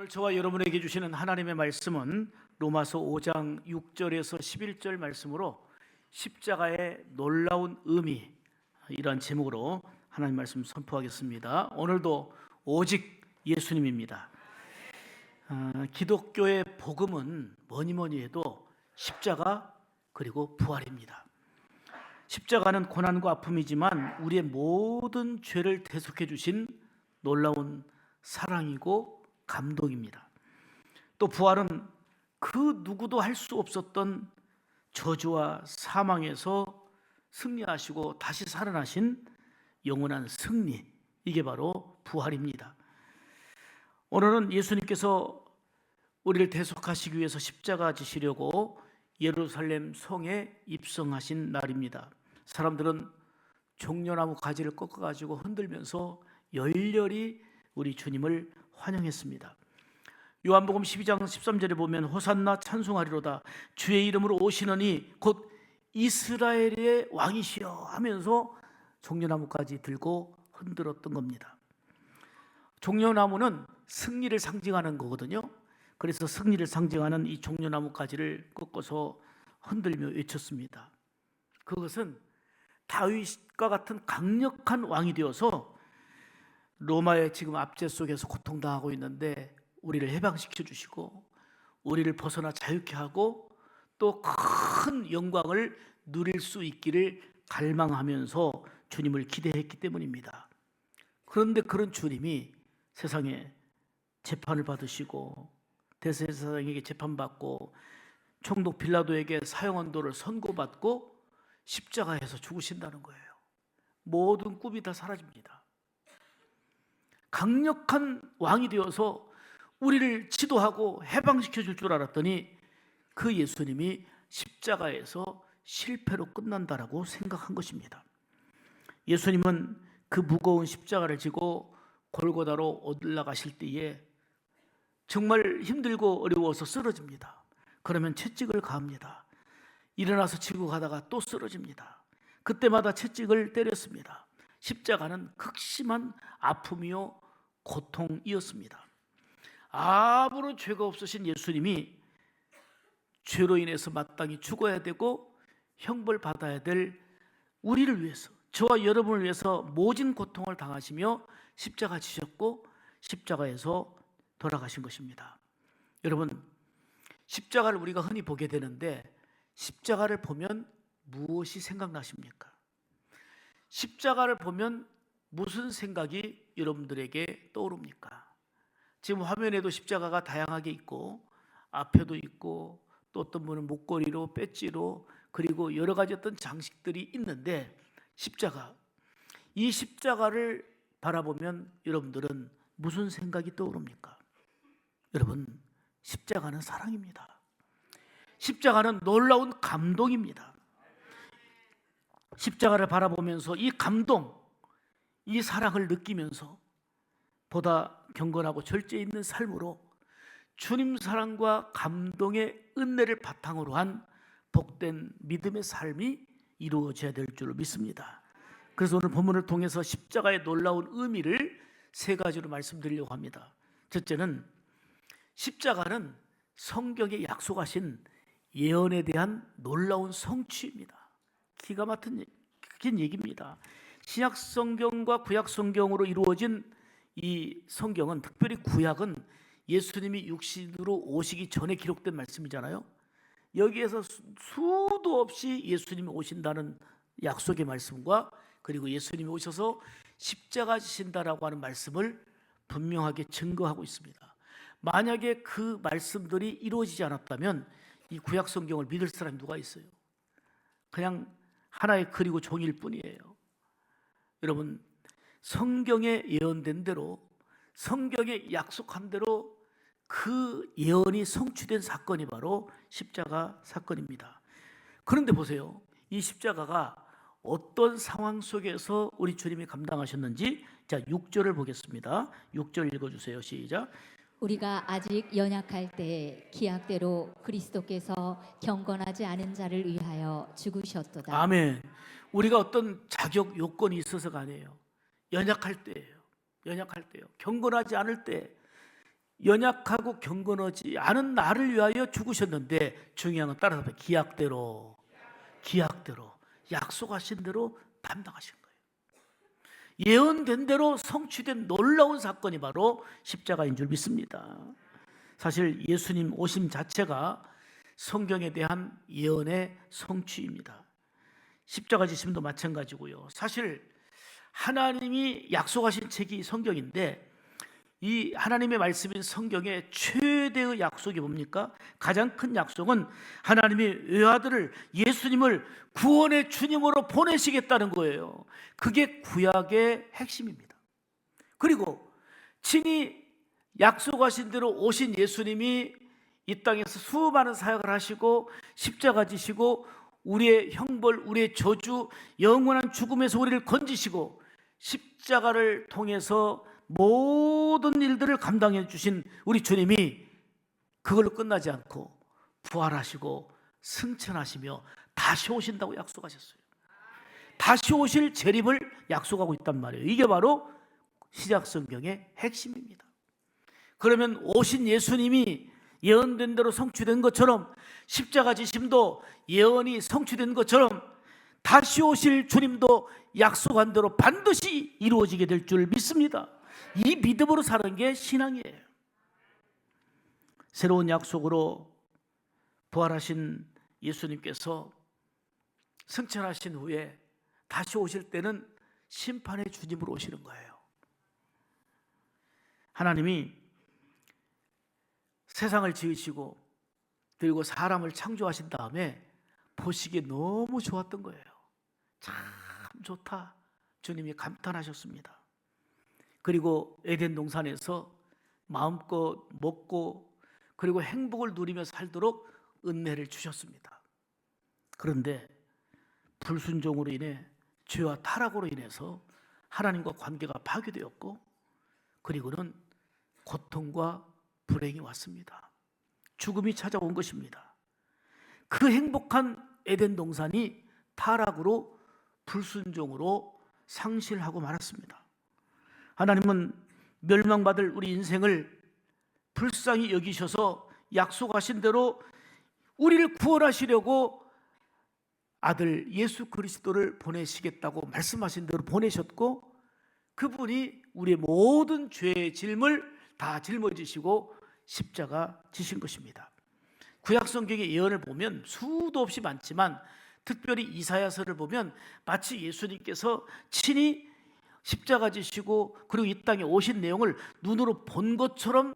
오늘 저와 여러분에게 주시는 하나님의 말씀은 로마서 5장 6절에서 11절 말씀으로 십자가의 놀라운 의미, 이러한 제목으로 하나님 말씀 선포하겠습니다. 오늘도 오직 예수님입니다. 기독교의 복음은 뭐니 해도 십자가 그리고 부활입니다. 십자가는 고난과 아픔이지만 우리의 모든 죄를 대속해 주신 놀라운 사랑이고 감동입니다. 또 부활은 그 누구도 할 수 없었던 저주와 사망에서 승리하시고 다시 살아나신 영원한 승리, 이게 바로 부활입니다. 오늘은 예수님께서 우리를 대속하시기 위해서 십자가 지시려고 예루살렘 성에 입성하신 날입니다. 사람들은 종려나무 가지를 꺾어가지고 흔들면서 열렬히 우리 주님을 환영했습니다. 요한복음 12장 13절에 보면 호산나 찬송하리로다 주의 이름으로 오시느니 곧 이스라엘의 왕이시여 하면서 종려나무까지 들고 흔들었던 겁니다. 종려나무는 승리를 상징하는 거거든요. 그래서 승리를 상징하는 이 종려나무까지를 꺾어서 흔들며 외쳤습니다. 그것은 다윗과 같은 강력한 왕이 되어서 로마의 지금 압제 속에서 고통당하고 있는데 우리를 해방시켜 주시고 우리를 벗어나 자유케 하고 또 큰 영광을 누릴 수 있기를 갈망하면서 주님을 기대했기 때문입니다. 그런데 그런 주님이 세상에 재판을 받으시고 대제사장에게 재판받고 총독 빌라도에게 사형언도를 선고받고 십자가에서 죽으신다는 거예요. 모든 꿈이 다 사라집니다. 강력한 왕이 되어서 우리를 지도하고 해방시켜 줄 줄 알았더니 그 예수님이 십자가에서 실패로 끝난다라고 생각한 것입니다. 예수님은 그 무거운 십자가를 지고 골고다로 올라가실 때에 정말 힘들고 어려워서 쓰러집니다. 그러면 채찍을 가합니다. 일어나서 지고 가다가 또 쓰러집니다. 그때마다 채찍을 때렸습니다. 십자가는 극심한 아픔이요 고통이었습니다. 아무런 죄가 없으신 예수님이 죄로 인해서 마땅히 죽어야 되고 형벌받아야 될 우리를 위해서, 저와 여러분을 위해서 모진 고통을 당하시며 십자가 지셨고 십자가에서 돌아가신 것입니다. 여러분, 십자가를 우리가 흔히 보게 되는데 십자가를 보면 무엇이 생각나십니까? 십자가를 보면 무슨 생각이 여러분들에게 떠오릅니까? 지금 화면에도 십자가가 다양하게 있고 앞에도 있고 또 어떤 분은 목걸이로 배지로 그리고 여러 가지 어떤 장식들이 있는데 십자가, 이 십자가를 바라보면 여러분들은 무슨 생각이 떠오릅니까? 여러분, 십자가는 사랑입니다. 십자가는 놀라운 감동입니다. 십자가를 바라보면서 이 감동, 이 사랑을 느끼면서 보다 경건하고 절제 있는 삶으로 주님 사랑과 감동의 은혜를 바탕으로 한 복된 믿음의 삶이 이루어져야 될 줄로 믿습니다. 그래서 오늘 본문을 통해서 십자가의 놀라운 의미를 세 가지로 말씀드리려고 합니다. 첫째는 십자가는 성경에 약속하신 예언에 대한 놀라운 성취입니다. 기가 막힌 얘기입니다. 신약 성경과 구약 성경으로 이루어진 이 성경은, 특별히 구약은 예수님이 육신으로 오시기 전에 기록된 말씀이잖아요. 여기에서 수도 없이 예수님이 오신다는 약속의 말씀과 그리고 예수님이 오셔서 십자가 지신다라고 하는 말씀을 분명하게 증거하고 있습니다. 만약에 그 말씀들이 이루어지지 않았다면 이 구약 성경을 믿을 사람이 누가 있어요? 그냥 하나의 글이고 종일 뿐이에요. 여러분, 성경에 예언된 대로, 성경에 약속한 대로 그 예언이 성취된 사건이 바로 십자가 사건입니다. 그런데 보세요, 이 십자가가 어떤 상황 속에서 우리 주님이 감당하셨는지, 자 6절을 보겠습니다. 6절 읽어주세요. 시작. 우리가 아직 연약할 때 기약대로 그리스도께서 경건하지 않은 자를 위하여 죽으셨도다. 아멘. 우리가 어떤 자격 요건이 있어서가 아니에요. 연약할 때예요. 연약할 때요. 경건하지 않을 때, 연약하고 경건하지 않은 나를 위하여 죽으셨는데, 중요한 건 따라서 기약대로 약속하신 대로 담당하신 거예요. 예언된 대로 성취된 놀라운 사건이 바로 십자가인 줄 믿습니다. 사실 예수님 오심 자체가 성경에 대한 예언의 성취입니다. 십자가 지심도 마찬가지고요. 사실 하나님이 약속하신 책이 성경인데, 이 하나님의 말씀인 성경의 최대의 약속이 뭡니까? 가장 큰 약속은 하나님이 외아들을, 예수님을 구원의 주님으로 보내시겠다는 거예요. 그게 구약의 핵심입니다. 그리고 친히 약속하신 대로 오신 예수님이 이 땅에서 수많은 사역을 하시고 십자가 지시고 우리의 형벌, 우리의 저주, 영원한 죽음에서 우리를 건지시고 십자가를 통해서 모든 일들을 감당해 주신 우리 주님이 그걸로 끝나지 않고 부활하시고 승천하시며 다시 오신다고 약속하셨어요. 다시 오실 재림을 약속하고 있단 말이에요. 이게 바로 신약성경의 핵심입니다. 그러면 오신 예수님이 예언된 대로 성취된 것처럼, 십자가 지심도 예언이 성취된 것처럼, 다시 오실 주님도 약속한 대로 반드시 이루어지게 될 줄 믿습니다. 이 믿음으로 사는 게 신앙이에요. 새로운 약속으로 부활하신 예수님께서 승천하신 후에 다시 오실 때는 심판의 주님으로 오시는 거예요. 하나님이 세상을 지으시고 그리고 사람을 창조하신 다음에 보시기에 너무 좋았던 거예요. 참 좋다, 주님이 감탄하셨습니다. 그리고 에덴 동산에서 마음껏 먹고 그리고 행복을 누리며 살도록 은혜를 주셨습니다. 그런데 불순종으로 인해, 죄와 타락으로 인해서 하나님과 관계가 파괴되었고, 그리고는 고통과 불행이 왔습니다. 죽음이 찾아온 것입니다. 그 행복한 에덴 동산이 타락으로, 불순종으로 상실하고 말았습니다. 하나님은 멸망받을 우리 인생을 불쌍히 여기셔서 약속하신 대로 우리를 구원하시려고 아들 예수 그리스도를 보내시겠다고 말씀하신 대로 보내셨고, 그분이 우리의 모든 죄의 짐을 다 짊어지시고 십자가 지신 것입니다. 구약 성경의 예언을 보면 수도 없이 많지만, 특별히 이사야서를 보면 마치 예수님께서 친히 십자가 지시고 그리고 이 땅에 오신 내용을 눈으로 본 것처럼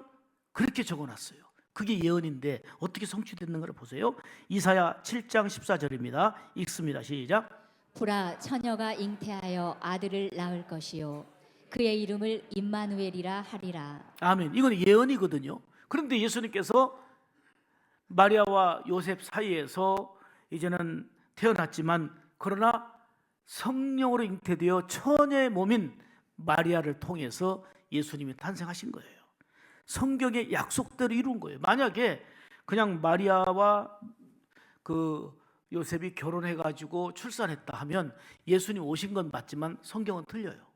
그렇게 적어놨어요. 그게 예언인데 어떻게 성취됐는가를 보세요. 이사야 7장 14절입니다. 읽습니다. 시작. 보라, 처녀가 잉태하여 아들을 낳을 것이요 그의 이름을 임마누엘이라 하리라. 아멘. 이건 예언이거든요. 그런데 예수님께서 마리아와 요셉 사이에서 이제는 태어났지만, 그러나 성령으로 잉태되어 처녀의 몸인 마리아를 통해서 예수님이 탄생하신 거예요. 성경의 약속대로 이룬 거예요. 만약에 그냥 마리아와 그 요셉이 결혼해가지고 출산했다 하면 예수님 오신 건 맞지만 성경은 틀려요.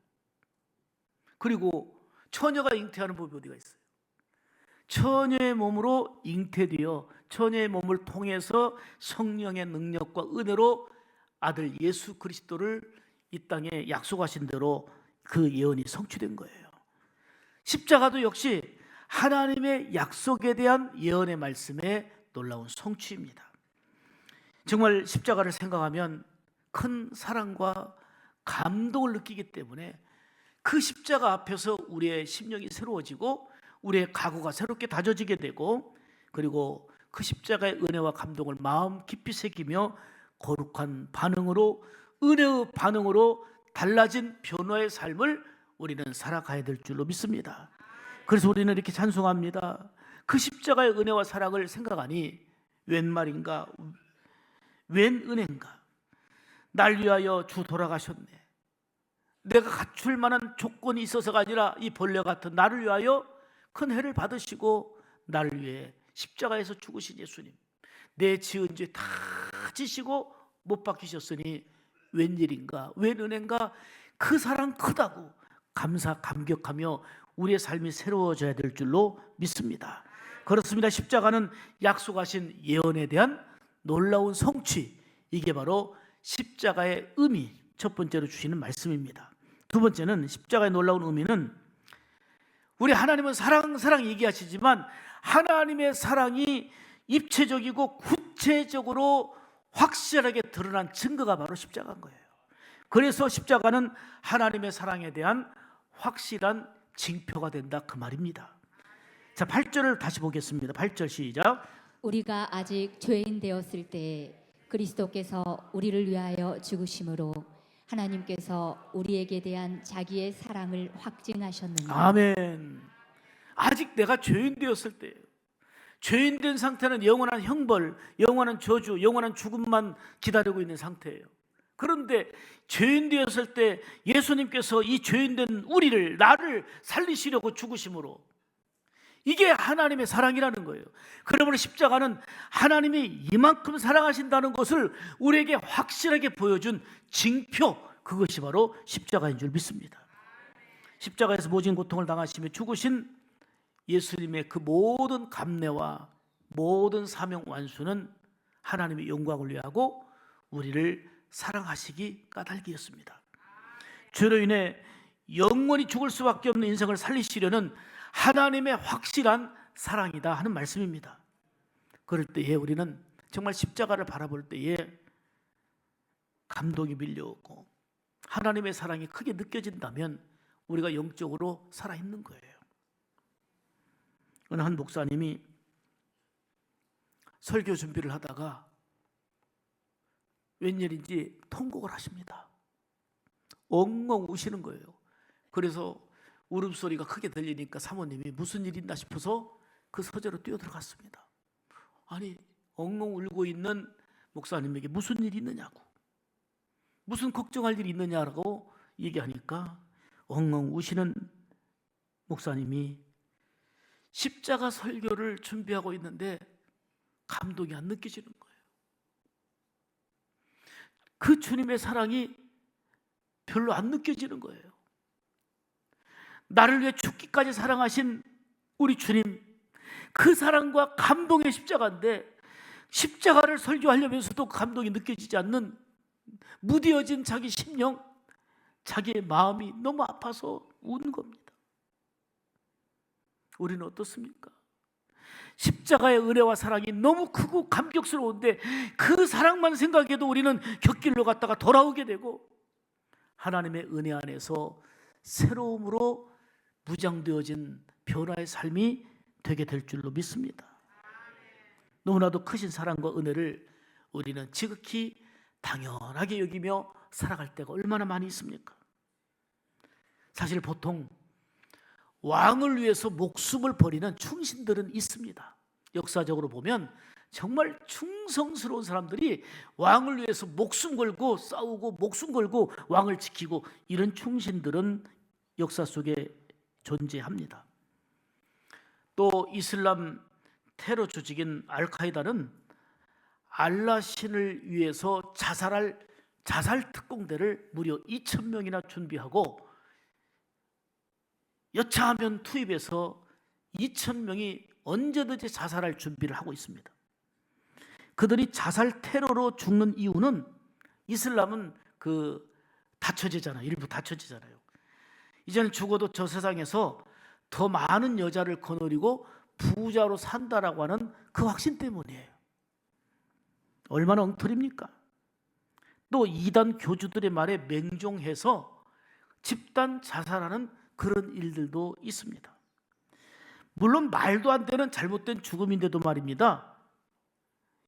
그리고 처녀가 잉태하는 법이 어디가 있어요? 처녀의 몸으로 잉태되어 처녀의 몸을 통해서 성령의 능력과 은혜로 아들 예수 그리스도를 이 땅에 약속하신 대로 그 예언이 성취된 거예요. 십자가도 역시 하나님의 약속에 대한 예언의 말씀의 놀라운 성취입니다. 정말 십자가를 생각하면 큰 사랑과 감동을 느끼기 때문에 그 십자가 앞에서 우리의 심령이 새로워지고 우리의 각오가 새롭게 다져지게 되고, 그리고 그 십자가의 은혜와 감동을 마음 깊이 새기며 거룩한 반응으로, 은혜의 반응으로 달라진 변화의 삶을 우리는 살아가야 될 줄로 믿습니다. 그래서 우리는 이렇게 찬송합니다. 그 십자가의 은혜와 사랑을 생각하니 웬 말인가, 웬 은혜인가. 날 위하여 주 돌아가셨네. 내가 갖출 만한 조건이 있어서가 아니라 이 벌레 같은 나를 위하여 큰 해를 받으시고 나를 위해 십자가에서 죽으신 예수님, 내 지은 죄 다 지시고 못 박히셨으니 웬일인가, 웬 은혜인가. 그 사랑 크다고 감사 감격하며 우리의 삶이 새로워져야 될 줄로 믿습니다. 그렇습니다. 십자가는 약속하신 예언에 대한 놀라운 성취, 이게 바로 십자가의 의미, 첫 번째로 주시는 말씀입니다. 두 번째는 십자가의 놀라운 의미는 우리 하나님은 사랑 얘기하시지만 하나님의 사랑이 입체적이고 구체적으로 확실하게 드러난 증거가 바로 십자가인 거예요. 그래서 십자가는 하나님의 사랑에 대한 확실한 징표가 된다, 그 말입니다. 자, 8절을 다시 보겠습니다. 8절 시작. 우리가 아직 죄인 되었을 때 그리스도께서 우리를 위하여 죽으심으로 하나님께서 우리에게 대한 자기의 사랑을 확증하셨느니라. 아멘. 아직 내가 죄인 되었을 때, 죄인 된 상태는 영원한 형벌, 영원한 저주, 영원한 죽음만 기다리고 있는 상태예요. 그런데 죄인 되었을 때 예수님께서 이 죄인 된 우리를, 나를 살리시려고 죽으심으로, 이게 하나님의 사랑이라는 거예요. 그러므로 십자가는 하나님이 이만큼 사랑하신다는 것을 우리에게 확실하게 보여준 징표, 그것이 바로 십자가인 줄 믿습니다. 십자가에서 모진 고통을 당하시며 죽으신 예수님의 그 모든 감내와 모든 사명 완수는 하나님의 영광을 위하고 우리를 사랑하시기 까닭이었습니다. 죄로 인해 영원히 죽을 수밖에 없는 인생을 살리시려는 하나님의 확실한 사랑이다 하는 말씀입니다. 그럴 때에 우리는 정말 십자가를 바라볼 때에 감동이 밀려오고 하나님의 사랑이 크게 느껴진다면 우리가 영적으로 살아있는 거예요. 어느 한 목사님이 설교 준비를 하다가 웬일인지 통곡을 하십니다. 엉엉 우시는 거예요. 그래서 울음소리가 크게 들리니까 사모님이 무슨 일 있나 싶어서 그 서재로 뛰어들어갔습니다. 아니, 엉엉 울고 있는 목사님에게 무슨 일이 있느냐고, 무슨 걱정할 일이 있느냐라고 얘기하니까 엉엉 우시는 목사님이 십자가 설교를 준비하고 있는데 감동이 안 느껴지는 거예요. 그 주님의 사랑이 별로 안 느껴지는 거예요. 나를 위해 죽기까지 사랑하신 우리 주님, 그 사랑과 감동의 십자가인데 십자가를 설교하려면서도 감동이 느껴지지 않는 무뎌진 자기 심령, 자기의 마음이 너무 아파서 우는 겁니다. 우리는 어떻습니까? 십자가의 은혜와 사랑이 너무 크고 감격스러운데 그 사랑만 생각해도 우리는 곁길로 갔다가 돌아오게 되고 하나님의 은혜 안에서 새로움으로 무장되어진 변화의 삶이 되게 될 줄로 믿습니다. 너무나도 크신 사랑과 은혜를 우리는 지극히 당연하게 여기며 살아갈 때가 얼마나 많이 있습니까? 사실 보통 왕을 위해서 목숨을 버리는 충신들은 있습니다. 역사적으로 보면 정말 충성스러운 사람들이 왕을 위해서 목숨 걸고 싸우고 목숨 걸고 왕을 지키고 이런 충신들은 역사 속에 존재합니다. 또 이슬람 테러 조직인 알카에다는 알라 신을 위해서 자살 특공대를 무려 2,000명이나 준비하고 여차하면 투입해서 2,000명이 언제든지 자살할 준비를 하고 있습니다. 그들이 자살 테러로 죽는 이유는 이슬람은 다처제잖아요. 일부 다처제잖아요. 이제는 죽어도 저 세상에서 더 많은 여자를 거느리고 부자로 산다라고 하는 그 확신 때문이에요. 얼마나 엉터리입니까? 또 이단 교주들의 말에 맹종해서 집단 자살하는 그런 일들도 있습니다. 물론 말도 안 되는 잘못된 죽음인데도 말입니다.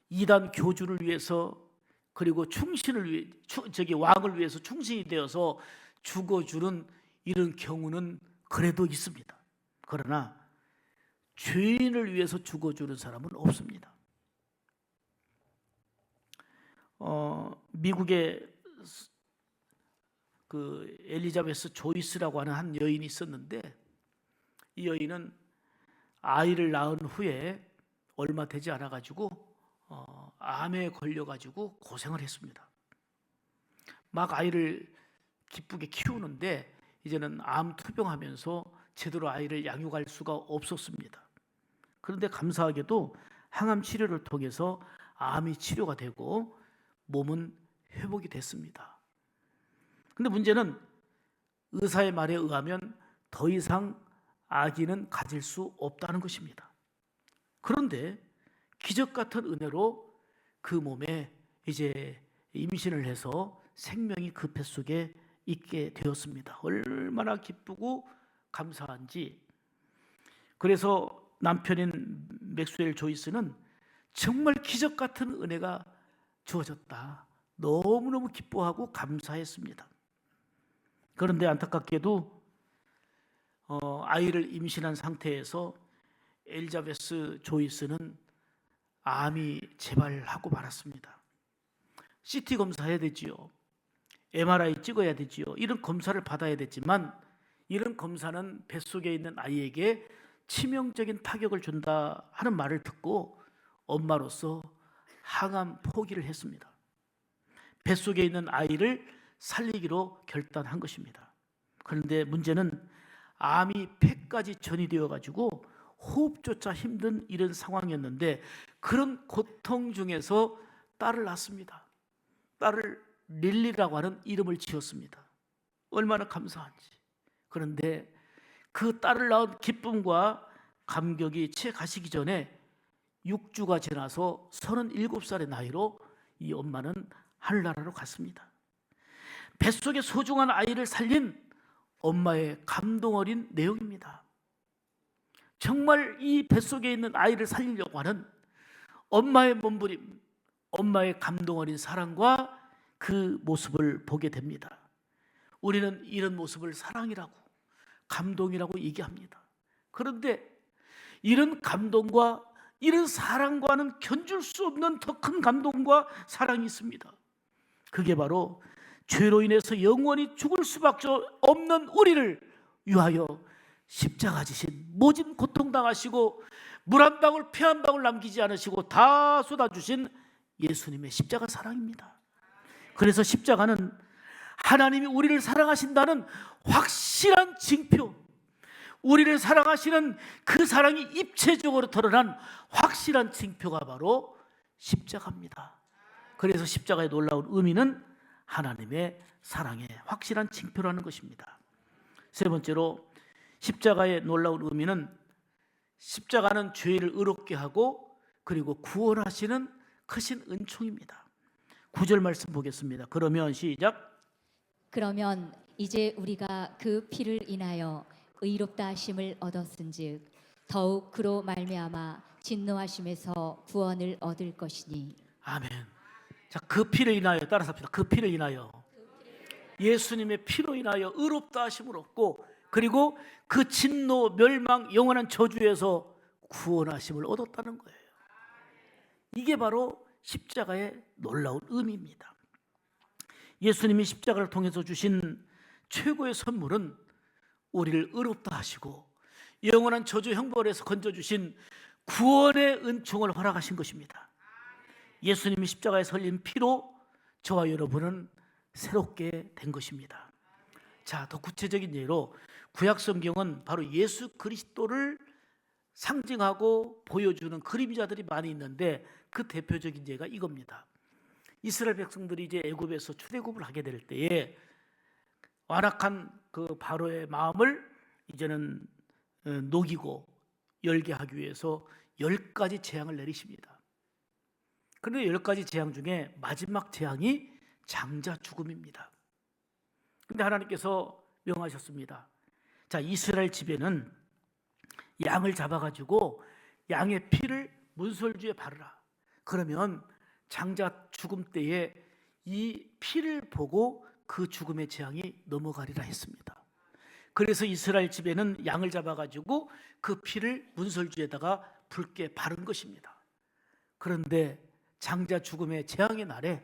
이단 교주를 위해서 그리고 충신을 위해 왕을 위해서 충신이 되어서 죽어주는 이런 경우는 그래도 있습니다. 그러나 죄인을 위해서 죽어주는 사람은 없습니다. 미국의 그 엘리자베스 조이스라고 하는 한 여인이 있었는데 이 여인은 아이를 낳은 후에 얼마 되지 않아 가지고 암에 걸려 가지고 고생을 했습니다. 막 아이를 기쁘게 키우는데 이제는 암 투병하면서 제대로 아이를 양육할 수가 없었습니다. 그런데 감사하게도 항암 치료를 통해서 암이 치료가 되고 몸은 회복이 됐습니다. 근데 문제는 의사의 말에 의하면 더 이상 아기는 가질 수 없다는 것입니다. 그런데 기적 같은 은혜로 그 몸에 이제 임신을 해서 생명이 그 뱃속에 있게 되었습니다. 얼마나 기쁘고 감사한지. 그래서 남편인 맥스웰 조이스는 정말 기적 같은 은혜가 주어졌다, 너무너무 기뻐하고 감사했습니다. 그런데 안타깝게도 아이를 임신한 상태에서 엘자베스 조이스는 암이 재발하고 말았습니다. CT 검사해야 되지요. MRI 찍어야 되지요. 이런 검사를 받아야 되지만 이런 검사는 뱃속에 있는 아이에게 치명적인 타격을 준다 하는 말을 듣고 엄마로서 항암 포기를 했습니다. 뱃속에 있는 아이를 살리기로 결단한 것입니다. 그런데 문제는 암이 폐까지 전이되어 가지고 호흡조차 힘든 이런 상황이었는데 그런 고통 중에서 딸을 낳습니다. 딸을 릴리라고 하는 이름을 지었습니다. 얼마나 감사한지. 그런데 그 딸을 낳은 기쁨과 감격이 채 가시기 전에 6주가 지나서 37살의 나이로 이 엄마는 하늘나라로 갔습니다. 뱃속에 소중한 아이를 살린 엄마의 감동 어린 내용입니다. 정말 이 뱃속에 있는 아이를 살리려고 하는 엄마의 몸부림, 엄마의 감동 어린 사랑과 그 모습을 보게 됩니다. 우리는 이런 모습을 사랑이라고, 감동이라고 얘기합니다. 그런데 이런 감동과 이런 사랑과는 견줄 수 없는 더 큰 감동과 사랑이 있습니다. 그게 바로 죄로 인해서 영원히 죽을 수밖에 없는 우리를 위하여 십자가 지신, 모진 고통당하시고 물 한 방울 피 한 방울 남기지 않으시고 다 쏟아주신 예수님의 십자가 사랑입니다. 그래서 십자가는 하나님이 우리를 사랑하신다는 확실한 징표, 우리를 사랑하시는 그 사랑이 입체적으로 드러난 확실한 징표가 바로 십자가입니다. 그래서 십자가의 놀라운 의미는 하나님의 사랑의 확실한 징표라는 것입니다. 세 번째로 십자가의 놀라운 의미는 십자가는 죄를 의롭게 하고 그리고 구원하시는 크신 은총입니다. 9절 말씀 보겠습니다. 그러면 시작. 그러면 이제 우리가 그 피를 인하여 의롭다 하심을 얻었은즉 더욱 그로 말미암아 진노하심에서 구원을 얻을 것이니. 아멘. 자, 그 피를 인하여 따라서 합시다. 그 피를 인하여, 예수님의 피로 인하여 의롭다 하심을 얻고 그리고 그 진노, 멸망, 영원한 저주에서 구원하심을 얻었다는 거예요. 이게 바로 십자가의 놀라운 의미입니다. 예수님이 십자가를 통해서 주신 최고의 선물은 우리를 의롭다 하시고 영원한 저주 형벌에서 건져주신 구원의 은총을 허락하신 것입니다. 예수님이 십자가에 설린 피로 저와 여러분은 새롭게 된 것입니다. 자, 더 구체적인 예로 구약 성경은 바로 예수 그리스도를 상징하고 보여주는 그림자들이 많이 있는데 그 대표적인 예가 이겁니다. 이스라엘 백성들이 이제 애굽에서 출애굽을 하게 될 때에 완악한 그 바로의 마음을 이제는 녹이고 열게 하기 위해서 10가지 재앙을 내리십니다. 그런데 10가지 재앙 중에 마지막 재앙이 장자 죽음입니다. 그런데 하나님께서 명하셨습니다. 자, 이스라엘 집에는 양을 잡아가지고 양의 피를 문설주에 바르라. 그러면 장자 죽음 때에 이 피를 보고 그 죽음의 재앙이 넘어가리라 했습니다. 그래서 이스라엘 집에는 양을 잡아가지고 그 피를 문설주에다가 붉게 바른 것입니다. 그런데 장자 죽음의 재앙의 날에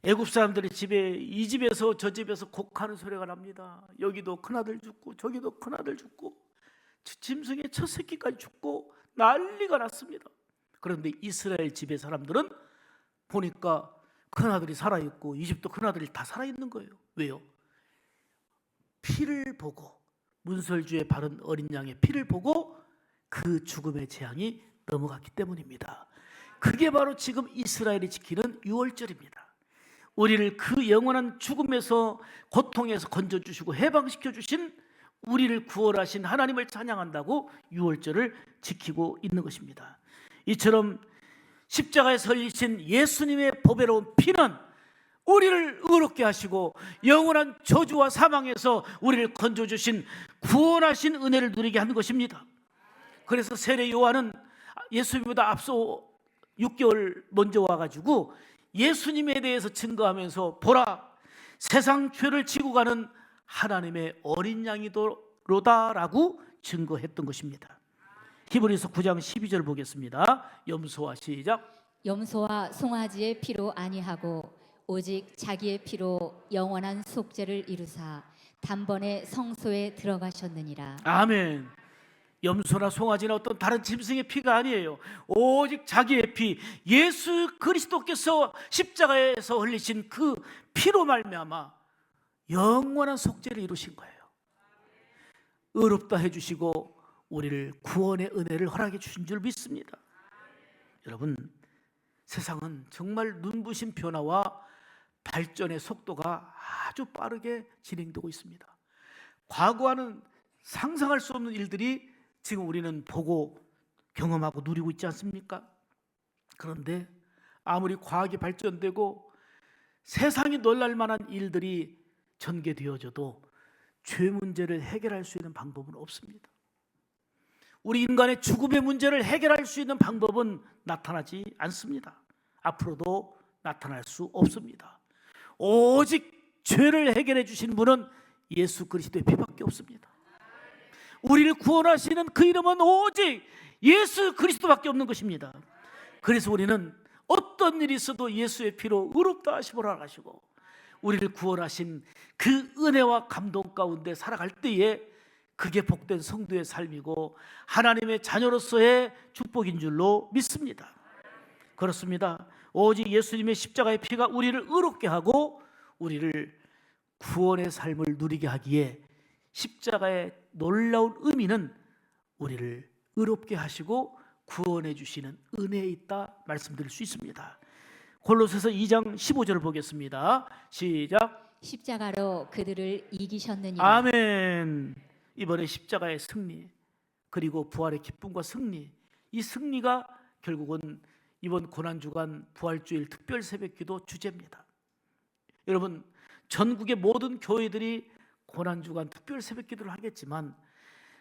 애굽 사람들의 집에 이 집에서 저 집에서 곡하는 소리가 납니다. 여기도 큰아들 죽고 저기도 큰아들 죽고 짐승의 첫 새끼까지 죽고 난리가 났습니다. 그런데 이스라엘 집의 사람들은 보니까 큰아들이 살아있고 이 집도 큰아들이 다 살아있는 거예요. 왜요? 피를 보고 문설주에 바른 어린 양의 피를 보고 그 죽음의 재앙이 넘어갔기 때문입니다. 그게 바로 지금 이스라엘이 지키는 유월절입니다. 우리를 그 영원한 죽음에서, 고통에서 건져주시고 해방시켜주신, 우리를 구원하신 하나님을 찬양한다고 유월절을 지키고 있는 것입니다. 이처럼 십자가에 설리신 예수님의 보배로운 피는 우리를 의롭게 하시고 영원한 저주와 사망에서 우리를 건져주신 구원하신 은혜를 누리게 하는 것입니다. 그래서 세례 요한은 예수님보다 앞서 6개월 먼저 와가지고 예수님에 대해서 증거하면서, 보라, 세상 죄를 지고 가는 하나님의 어린 양이로다라고 증거했던 것입니다. 히브리서 9장 12절 보겠습니다. 염소와 시작. 염소와 송아지의 피로 아니하고 오직 자기의 피로 영원한 속죄를 이루사 단번에 성소에 들어가셨느니라. 아멘. 염소나 송아지나 어떤 다른 짐승의 피가 아니에요. 오직 자기의 피, 예수 그리스도께서 십자가에서 흘리신 그 피로 말미암아 영원한 속죄를 이루신 거예요. 의롭다 해주시고 우리를 구원의 은혜를 허락해 주신 줄 믿습니다. 여러분, 세상은 정말 눈부신 변화와 발전의 속도가 아주 빠르게 진행되고 있습니다. 과거와는 상상할 수 없는 일들이 지금 우리는 보고 경험하고 누리고 있지 않습니까? 그런데 아무리 과학이 발전되고 세상이 놀랄 만한 일들이 전개되어져도 죄 문제를 해결할 수 있는 방법은 없습니다. 우리 인간의 죽음의 문제를 해결할 수 있는 방법은 나타나지 않습니다. 앞으로도 나타날 수 없습니다. 오직 죄를 해결해 주신 분은 예수 그리스도의 피밖에 없습니다. 우리를 구원하시는 그 이름은 오직 예수 그리스도밖에 없는 것입니다. 그래서 우리는 어떤 일이 있어도 예수의 피로 의롭다 하시보라 하시고, 우리를 구원하신 그 은혜와 감동 가운데 살아갈 때에 그게 복된 성도의 삶이고 하나님의 자녀로서의 축복인 줄로 믿습니다. 그렇습니다. 오직 예수님의 십자가의 피가 우리를 의롭게 하고 우리를 구원의 삶을 누리게 하기에, 십자가의 놀라운 의미는 우리를 의롭게 하시고 구원해 주시는 은혜에 있다 말씀드릴 수 있습니다. 골로새서 2장 15절을 보겠습니다. 시작. 십자가로 그들을 이기셨느니라. 아멘. 이번에 십자가의 승리, 그리고 부활의 기쁨과 승리, 이 승리가 결국은 이번 고난주간 부활주일 특별 새벽기도 주제입니다. 여러분, 전국의 모든 교회들이 고난주간 특별 새벽기도를 하겠지만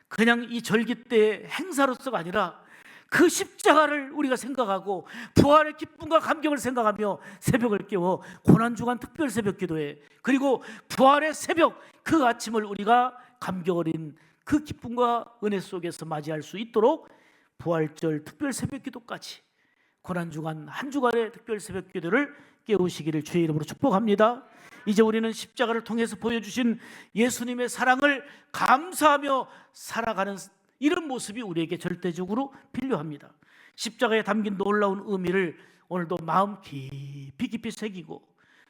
그냥 이 절기 때 행사로서가 아니라 그 십자가를 우리가 생각하고 부활의 기쁨과 감격을 생각하며 새벽을 깨워 고난주간 특별 새벽기도에, 그리고 부활의 새벽 그 아침을 우리가 감격 어린 그 기쁨과 은혜 속에서 맞이할 수 있도록 부활절 특별 새벽기도까지 고난주간 한 주간의 특별 새벽기도를 깨우시기를 주의 이름으로 축복합니다. 이제 우리는 십자가를 통해서 보여주신 예수님의 사랑을 감사하며 살아가는 이런 모습이 우리에게 절대적으로 필요합니다. 십자가에 담긴 놀라운 의미를 오늘도 마음 깊이 새기고,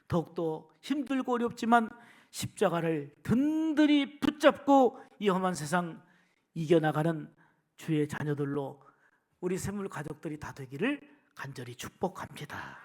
더욱더 힘들고 어렵지만 십자가를 든든히 붙잡고 이 험한 세상 이겨나가는 주의 자녀들로 우리 샘물 가족들이 다 되기를 간절히 축복합니다.